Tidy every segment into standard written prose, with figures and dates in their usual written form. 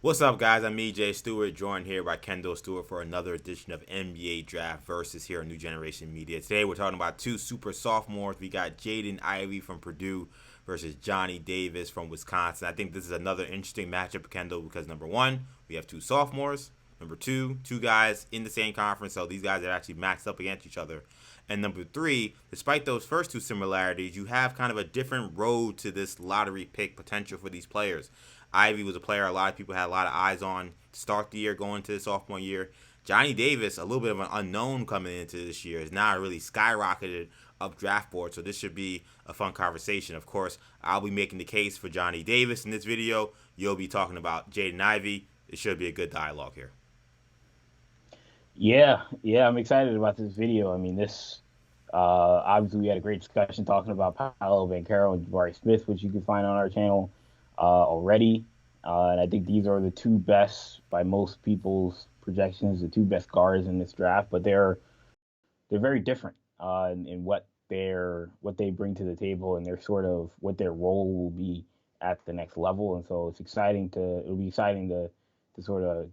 What's up, guys? I'm EJ Stewart, joined here by Kendall Stewart for another edition of NBA Draft Versus here on New Generation Media. Today, we're talking about two super sophomores. We got Jaden Ivey from Purdue versus Johnny Davis from Wisconsin. I think this is another interesting matchup, Kendall, because number one, we have two sophomores. Number two, two guys in the same conference, so these guys are actually maxed up against each other. And number three, despite those first two similarities, you have kind of a different road to this lottery pick potential for these players. Ivy was a player a lot of people had a lot of eyes on to start the year going into the sophomore year. Johnny Davis, a little bit of an unknown coming into this year, is now really skyrocketed up draft board. So this should be a fun conversation. Of course, I'll be making the case for Johnny Davis in this video. You'll be talking about Jaden Ivey. It should be a good dialogue here. Yeah, I'm excited about this video. I mean, this obviously we had a great discussion talking about Paolo Banchero and Jabari Smith, which you can find on our channel already. And I think these are the two best by most people's projections, the two best guards in this draft. But they're very different in what they bring to the table and their sort of what their role will be at the next level. And so it'll be exciting to sort of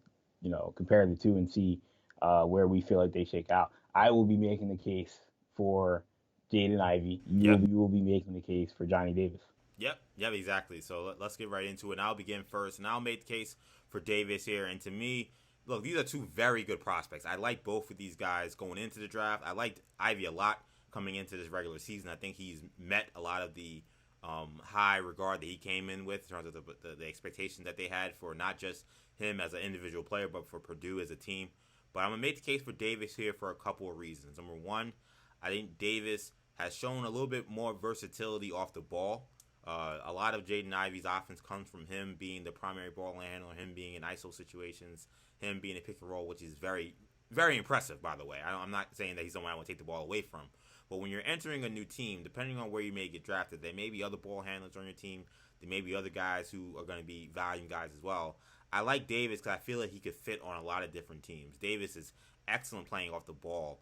compare the two and see where we feel like they shake out. I will be making the case for Jaden Ivey. Yep. You will be making the case for Johnny Davis. Yep, exactly. So let's get right into it. And I'll begin first, and I'll make the case for Davis here. And to me, look, these are two very good prospects. I like both of these guys going into the draft. I liked Ivy a lot coming into this regular season. I think he's met a lot of the high regard that he came in with in terms of the expectations that they had for not just him as an individual player, but for Purdue as a team. But I'm going to make the case for Davis here for a couple of reasons. Number one, I think Davis has shown a little bit more versatility off the ball. A lot of Jaden Ivey's offense comes from him being the primary ball handler, him being in ISO situations, him being a pick and roll, which is very, very impressive, by the way. I'm not saying that he's someone I want to take the ball away from. But when you're entering a new team, depending on where you may get drafted, there may be other ball handlers on your team. There may be other guys who are going to be volume guys as well. I like Davis because I feel like he could fit on a lot of different teams. Davis is excellent playing off the ball.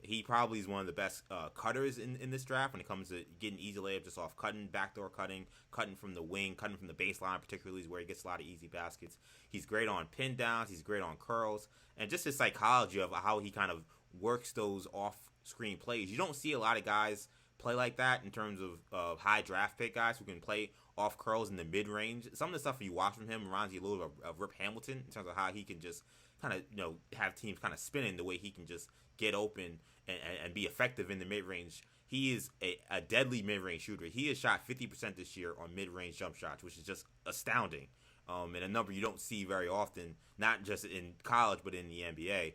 He probably is one of the best cutters in this draft when it comes to getting easy layups just off cutting, backdoor cutting, cutting from the wing, cutting from the baseline, particularly is where he gets a lot of easy baskets. He's great on pin downs. He's great on curls. And just his psychology of how he kind of works those off-screen plays. You don't see a lot of guys play like that in terms of high draft pick guys who can play off curls in the mid-range. Some of the stuff you watch from him reminds you a little of Rip Hamilton in terms of how he can just kind of have teams kind of spinning the way he can just get open and be effective in the mid range. He is a deadly mid range shooter. He has shot 50% this year on mid range jump shots, which is just astounding. And a number you don't see very often, not just in college, but in the NBA.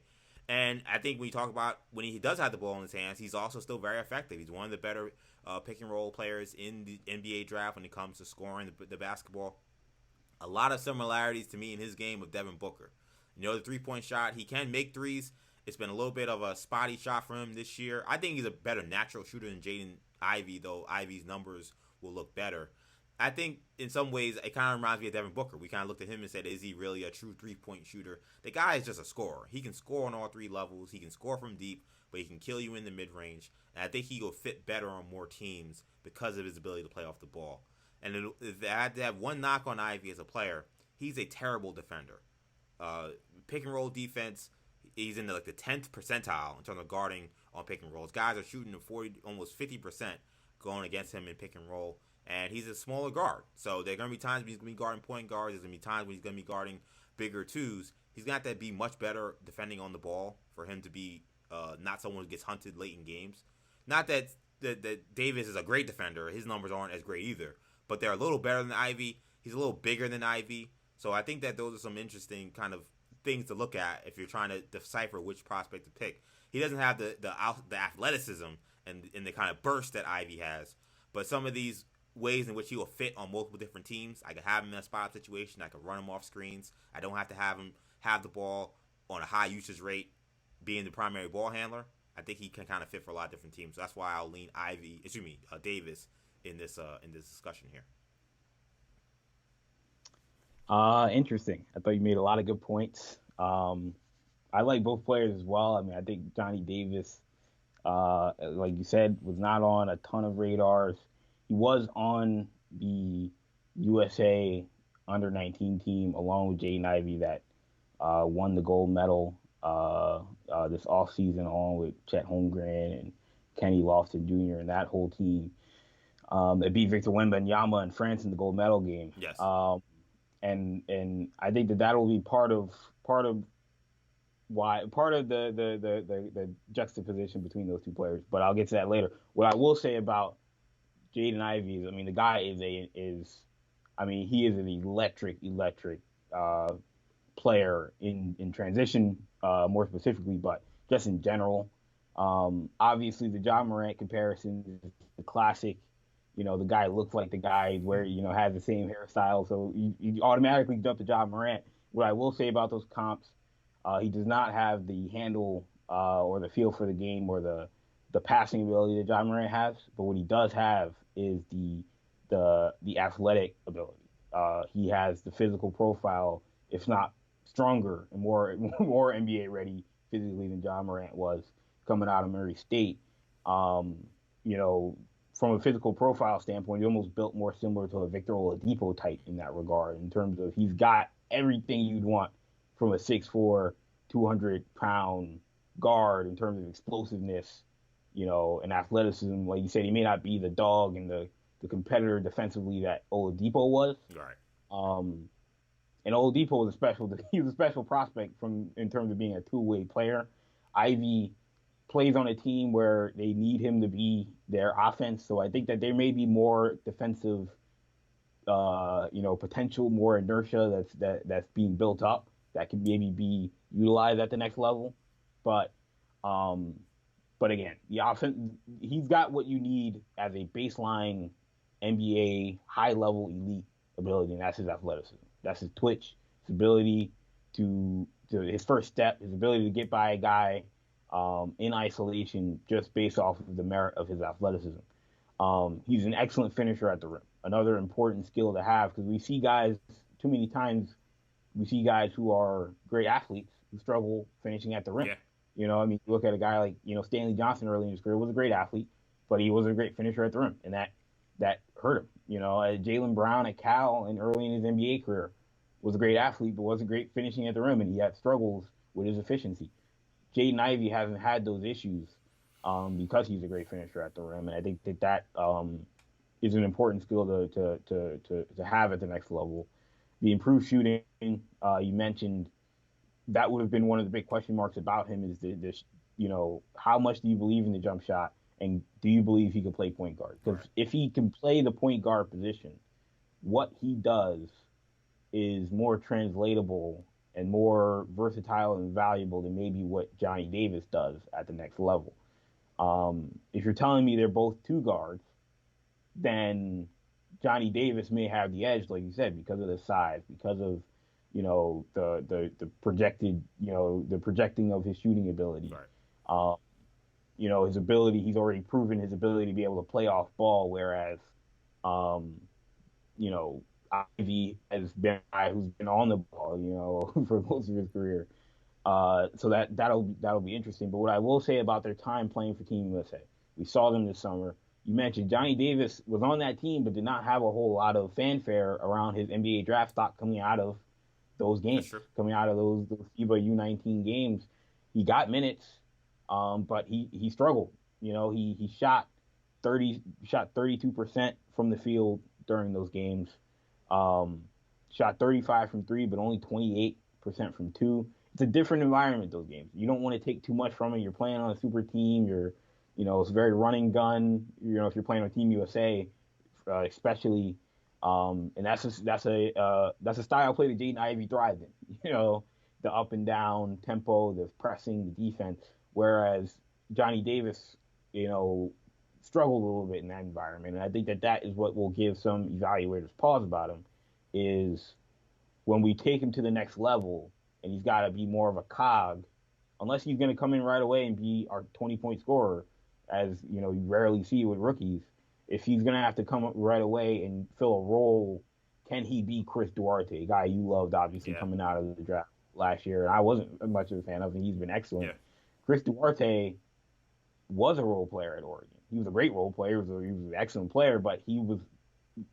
And I think when you talk about when he does have the ball in his hands, he's also still very effective. He's one of the better pick and roll players in the NBA draft when it comes to scoring the basketball. A lot of similarities to me in his game with Devin Booker. The 3-point shot, he can make threes. It's been a little bit of a spotty shot for him this year. I think he's a better natural shooter than Jaden Ivey, though Ivey's numbers will look better. I think in some ways it kind of reminds me of Devin Booker. We kind of looked at him and said, is he really a true 3-point shooter? The guy is just a scorer. He can score on all three levels. He can score from deep, but he can kill you in the mid-range. And I think he will fit better on more teams because of his ability to play off the ball. And if I had to have one knock on Ivey as a player, he's a terrible defender. Pick and roll defense, he's in the 10th percentile in terms of guarding on pick and rolls. Guys are shooting to 40, almost 50% going against him in pick and roll, and he's a smaller guard. So there are going to be times when he's going to be guarding point guards. There's going to be times when he's going to be guarding bigger twos. He's going to have to be much better defending on the ball for him to be not someone who gets hunted late in games. Not that Davis is a great defender. His numbers aren't as great either, but they're a little better than Ivy. He's a little bigger than Ivy. So I think that those are some interesting kind of things to look at if you're trying to decipher which prospect to pick. He doesn't have the athleticism and the kind of burst that Ivy has, but some of these ways in which he will fit on multiple different teams. I could have him in a spot situation. I could run him off screens. I don't have to have him have the ball on a high usage rate, being the primary ball handler. I think he can kind of fit for a lot of different teams. So that's why I'll lean Davis in this discussion here. Interesting. I thought you made a lot of good points. I like both players as well. I mean, I think Johnny Davis, like you said, was not on a ton of radars. He was on the USA under 19 team along with Jaden Ivey that won the gold medal this offseason along with Chet Holmgren and Kenny Lofton Jr. and that whole team. They beat Victor Wembanyama and France in the gold medal game. Yes. And I think that will be part of why part of the juxtaposition between those two players. But I'll get to that later. What I will say about Jaden Ivey is, I mean, the guy he is an electric player in transition, more specifically, but just in general. Obviously, the John Morant comparison is the classic. The guy looks like the guy where has the same hairstyle, so you automatically jump to John Morant. What I will say about those comps, he does not have the handle or the feel for the game or the passing ability that John Morant has. But what he does have is the athletic ability. He has the physical profile, if not stronger and more NBA ready physically than John Morant was coming out of Murray State. From a physical profile standpoint, he almost built more similar to a Victor Oladipo type in that regard, in terms of he's got everything you'd want from a 6'4", 200-pound guard in terms of explosiveness, and athleticism. Like you said, he may not be the dog and the competitor defensively that Oladipo was. Right. And Oladipo was he was a special prospect in terms of being a two-way player. Ivy plays on a team where they need him to be their offense, so I think that there may be more defensive, potential, more inertia that's being built up that can maybe be utilized at the next level. But again, the offense, he's got what you need as a baseline NBA high-level elite ability, and that's his athleticism. That's his twitch, his ability to his first step, his ability to get by a guy in isolation just based off of the merit of his athleticism. He's an excellent finisher at the rim. Another important skill to have, because we see guys too many times. We see guys who are great athletes who struggle finishing at the rim. Yeah. Look at a guy like Stanley Johnson early in his career was a great athlete, but he was a great finisher at the rim, and that hurt him. Jaylen Brown at Cal and early in his NBA career was a great athlete, but wasn't great finishing at the rim, and he had struggles with his efficiency. Jaden Ivey hasn't had those issues because he's a great finisher at the rim, and I think that is an important skill to have at the next level. The improved shooting, you mentioned, that would have been one of the big question marks about him, is this, how much do you believe in the jump shot, and do you believe he can play point guard? Because if he can play the point guard position, what he does is more translatable and more versatile and valuable than maybe what Johnny Davis does at the next level. If you're telling me they're both two guards, then Johnny Davis may have the edge, like you said, because of the size, because of the projected, the projecting of his shooting ability. Right. His ability, he's already proven his ability to be able to play off ball, whereas Ivy has been a guy who's been on the ball, for most of his career. So that'll be interesting. But what I will say about their time playing for Team USA, we saw them this summer. You mentioned Johnny Davis was on that team, but did not have a whole lot of fanfare around his NBA draft stock coming out of those games, coming out of those FIBA U19 games. He got minutes, but he struggled. He shot 32% from the field during those games. Shot 35 from three, but only 28% from two. It's a different environment, those games. You don't want to take too much from it. You're playing on a super team. It's a very running gun. If you're playing on Team USA, especially, and that's a style of play that Jaden Ivey thrived in. The up and down tempo, the pressing, the defense. Whereas Johnny Davis, struggled a little bit in that environment, and I think that is what will give some evaluators pause about him. Is when we take him to the next level, and he's got to be more of a cog, unless he's going to come in right away and be our 20-point scorer, as you rarely see with rookies. If he's going to have to come up right away and fill a role, can he be Chris Duarte, a guy you loved, obviously, coming out of the draft last year? And I wasn't much of a fan of him. He's been excellent. Yeah. Chris Duarte was a role player at Oregon. He was a great role player. He was an excellent player, but he was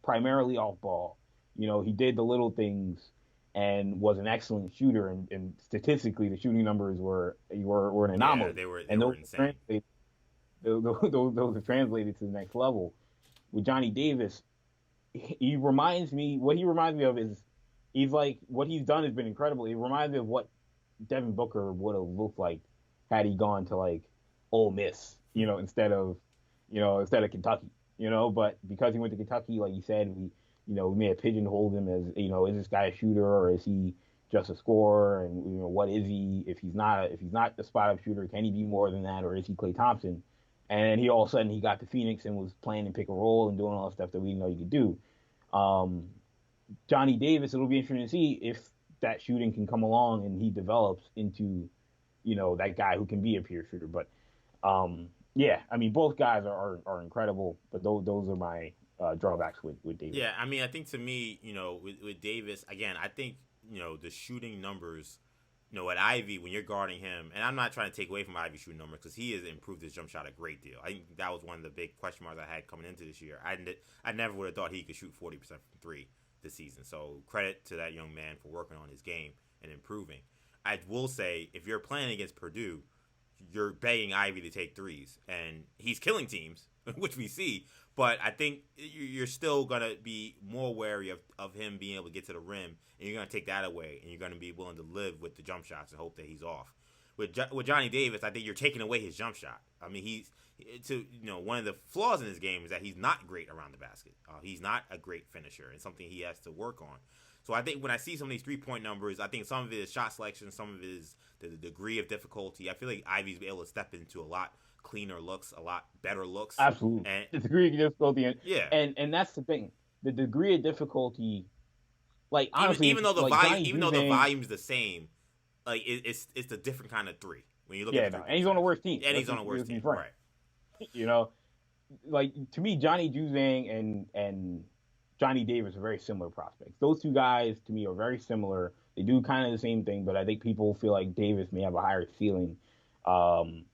primarily off ball. he did the little things and was an excellent shooter. And statistically, the shooting numbers were an Yeah, anomaly, they and were insane. those are translated to the next level. With Johnny Davis, what he reminds me of is he's like what he's done has been incredible. He reminds me of what Devin Booker would have looked like had he gone to like Ole Miss, instead of Kentucky, But because he went to Kentucky, like you said, we may have pigeonholed him as, is this guy a shooter or is he just a scorer? And what is he? If he's not the spot up shooter, can he be more than that, or is he Klay Thompson? And he all of a sudden he got to Phoenix and was playing and pick and roll and doing all the stuff that we didn't know you could do. Um, Johnny Davis, it'll be interesting to see if that shooting can come along and he develops into, that guy who can be a pure shooter. But yeah, I mean, both guys are incredible, but those are my drawbacks with Davis. Yeah, I mean, I think to me, with Davis, again, I think, the shooting numbers, at Ivy, when you're guarding him, and I'm not trying to take away from Ivy's shooting numbers because he has improved his jump shot a great deal. I think that was one of the big question marks I had coming into this year. I never would have thought he could shoot 40% from three this season. So credit to that young man for working on his game and improving. I will say, if you're playing against Purdue, you're begging Ivy to take threes, and he's killing teams, which we see. But I think you're still gonna be more wary of him being able to get to the rim, and you're gonna take that away, and you're gonna be willing to live with the jump shots and hope that he's off. With Johnny Davis, I think you're taking away his jump shot. I mean, one of the flaws in his game is that he's not great around the basket. He's not a great finisher, and something he has to work on. So I think when I see some of these 3-point numbers, I think some of it is shot selection, some of it is the degree of difficulty. I feel like Ivy's able to step into a lot cleaner looks, a lot better looks. Absolutely, and the degree of difficulty, yeah, and that's the thing. The degree of difficulty, like honestly, even though the like volume, Johnny even though the Juzang, volume's the same, like it's a different kind of three when you look yeah, at the no, and he's on the worst team, and he's on the worst team, right? You know, like to me, Johnny Juzang and Johnny Davis are very similar prospects. Those two guys to me are very similar. They do kind of the same thing, but I think people feel like Davis may have a higher ceiling. Um,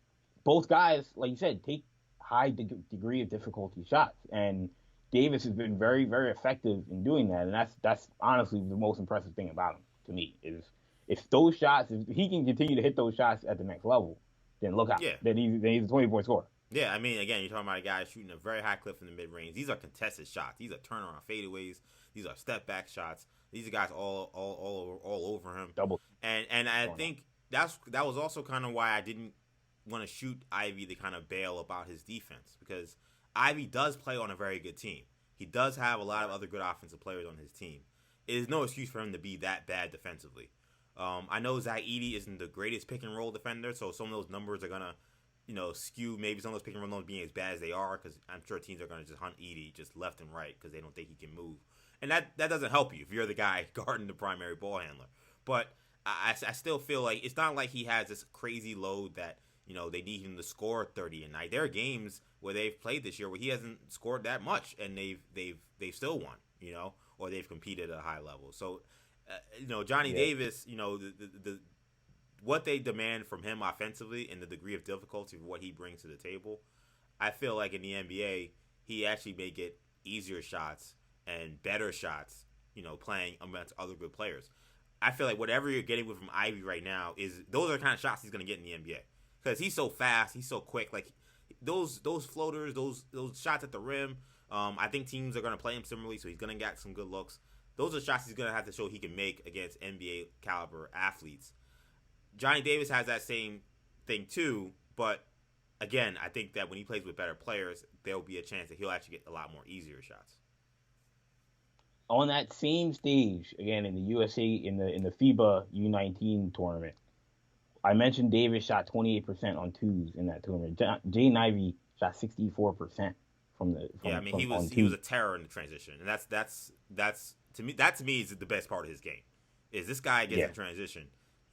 Both guys, like you said, take high degree of difficulty shots, and Davis has been very, very effective in doing that. And that's honestly the most impressive thing about him to me is if those shots, if he can continue to hit those shots at the next level, then look out. Yeah. Then he's a 20-point scorer. Yeah, I mean, again, you're talking about a guy shooting a very high clip from the mid range. These are contested shots. These are turnaround fadeaways. These are step back shots. These are guys all over him. Double. And I think that was also kind of why I didn't want to shoot Ivy to kind of bail about his defense, because Ivy does play on a very good team. He does have a lot of other good offensive players on his team. It is no excuse for him to be that bad defensively. I know Zach Edey isn't the greatest pick and roll defender, so some of those numbers are gonna skew maybe some of those pick and roll numbers being as bad as they are, because I'm sure teams are going to just hunt Edey just left and right because they don't think he can move. And that doesn't help you if you're the guy guarding the primary ball handler. But I still feel like it's not like he has this crazy load that, they need him to score 30 a night. There are games where they've played this year where he hasn't scored that much and they've still won, or they've competed at a high level. So, Johnny Davis, the what they demand from him offensively and the degree of difficulty of what he brings to the table, I feel like in the NBA, he actually may get easier shots and better shots, playing against other good players. I feel like whatever you're getting with from Ivy right now those are the kind of shots he's going to get in the NBA. Because he's so fast, he's so quick. Like, those floaters, those shots at the rim, I think teams are going to play him similarly, so he's going to get some good looks. Those are shots he's going to have to show he can make against NBA caliber athletes. Johnny Davis has that same thing too, but again, I think that when he plays with better players, there will be a chance that he'll actually get a lot more easier shots. On that same stage, again in the USA in the FIBA U19 tournament, I mentioned Davis shot 28% on twos in that tournament. Jaden Ivey shot 64% from the. He was a terror in the transition, and that's to me is the best part of his game. Is this guy gets in transition.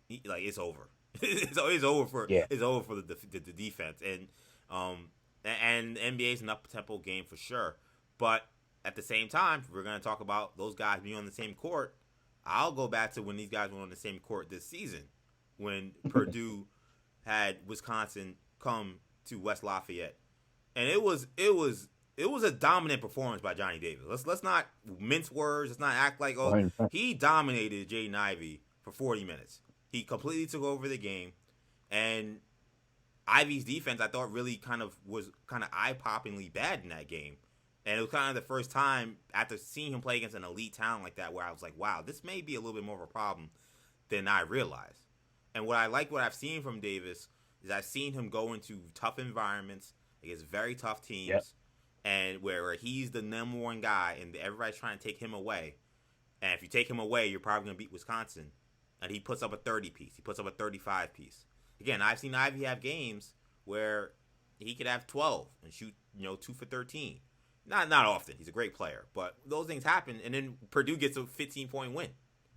It's over. It's over for the defense, and the NBA is an up tempo game for sure. But at the same time, if we're gonna talk about those guys being on the same court, I'll go back to when these guys were on the same court this season, when Purdue had Wisconsin come to West Lafayette, and it was it was a dominant performance by Johnny Davis. Let's not mince words. Let's not act like, oh, 100%. he dominated Jaden Ivey for 40 minutes. He completely took over the game, and Ivey's defense I thought really was eye-poppingly bad in that game. And it was kind of the first time after seeing him play against an elite talent like that where I was like, wow, this may be a little bit more of a problem than I realized. And what I've seen from Davis is I've seen him go into tough environments against very tough teams. Yep. And where he's the number one guy and everybody's trying to take him away. And if you take him away, you're probably going to beat Wisconsin. And he puts up a 30-piece. He puts up a 35-piece. Again, I've seen Ivey have games where he could have 12 and shoot, 2 for 13. Not often. He's a great player. But those things happen. And then Purdue gets a 15-point win.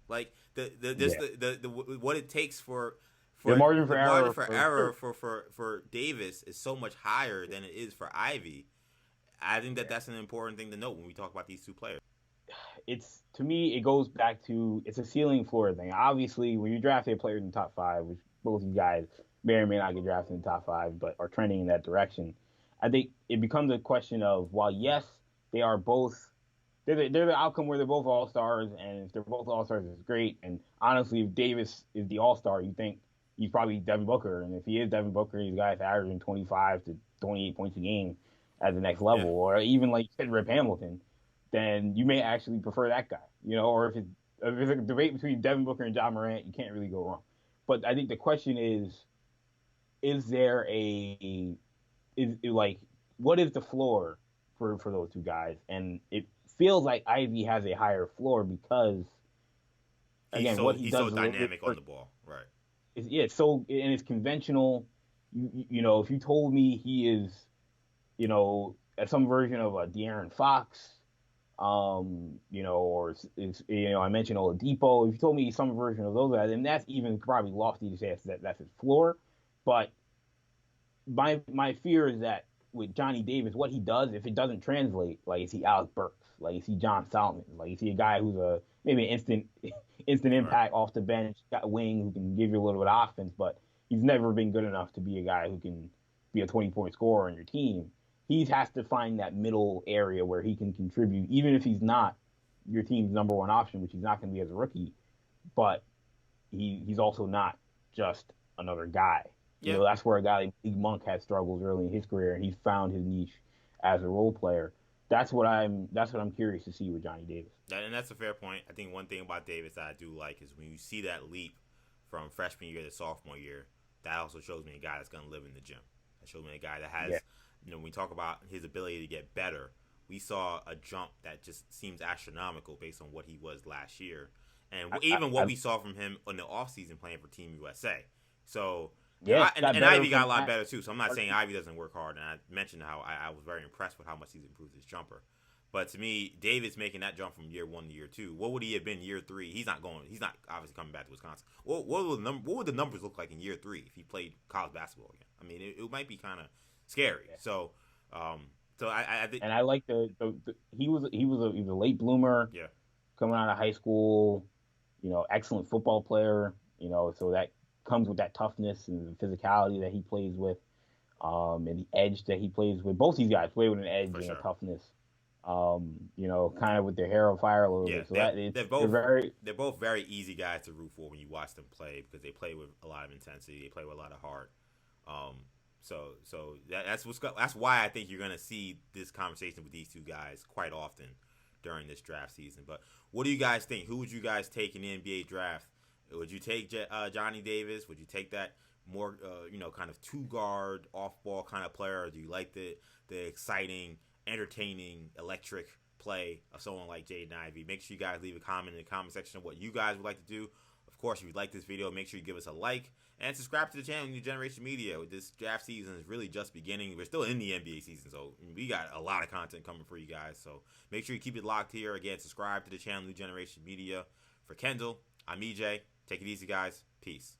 Like, what it takes for the margin for error for Davis is so much higher than it is for Ivey. I think that's an important thing to note when we talk about these two players. To me, it goes back to it's a ceiling floor thing. Obviously, when you draft a player in the top 5, which both of you guys may or may not get drafted in the top 5, but are trending in that direction, I think it becomes a question of, while yes, they are both, they're the outcome where they're both all-stars, and if they're both all-stars, it's great. And honestly, if Davis is the all-star, you think he's probably Devin Booker. And if he is Devin Booker, he's a guy that's averaging 25 to 28 points a game at the next level, or even like you said, Rip Hamilton, then you may actually prefer that guy, or if it's a debate between Devin Booker and John Morant, you can't really go wrong. But I think the question is there what is the floor for those two guys? And it feels like Ivey has a higher floor because, again, he's so dynamic on the ball, right? It's conventional. If you told me he is, at some version of a De'Aaron Fox, or I mentioned Oladipo. If you told me some version of those guys, and that's even probably lofty to say that's his floor. But my fear is that with Johnny Davis, what he does, if it doesn't translate, like is he Alec Burks, like is he John Solomon, like is he a guy who's maybe an instant impact off the bench, got a wing who can give you a little bit of offense, but he's never been good enough to be a guy who can be a 20-point scorer on your team. He has to find that middle area where he can contribute, even if he's not your team's number one option, which he's not going to be as a rookie. But he's also not just another guy. Yeah. That's where a guy like League Monk had struggles early in his career, and he's found his niche as a role player. That's what I'm curious to see with Johnny Davis. And that's a fair point. I think one thing about Davis that I do like is when you see that leap from freshman year to sophomore year, that also shows me a guy that's going to live in the gym. That shows me a guy that has, when we talk about his ability to get better, we saw a jump that just seems astronomical based on what he was last year. And what we saw from him in the offseason playing for Team USA. So, and Ivey got a lot better too. So I'm not saying Ivey doesn't work hard. And I mentioned how I was very impressed with how much he's improved his jumper. But to me, David's making that jump from year 1 to year 2. What would he have been year 3? He's not obviously coming back to Wisconsin. What would the numbers look like in year 3 if he played college basketball again? I mean, it might be kind of scary. Yeah. So I think, and I like he was a late bloomer. Yeah. Coming out of high school, excellent football player. So that comes with that toughness and the physicality that he plays with, and the edge that he plays with. Both these guys play with an edge and a toughness. Kind of with their hair on fire a little bit. So they're both very easy guys to root for when you watch them play because they play with a lot of intensity. They play with a lot of heart. So that's why I think you're going to see this conversation with these two guys quite often during this draft season. But what do you guys think? Who would you guys take in the NBA draft? Would you take Johnny Davis? Would you take that more, kind of two-guard, off-ball kind of player? Or do you like the exciting, entertaining, electric play of someone like Jaden Ivey? Make sure you guys leave a comment in the comment section of what you guys would like to do. Of course, if you like this video, make sure you give us a like and subscribe to the channel, New Generation Media. This draft season is really just beginning. We're still in the NBA season, so we got a lot of content coming for you guys. So make sure you keep it locked here. Again, subscribe to the channel, New Generation Media. For Kendall, I'm EJ. Take it easy, guys. Peace.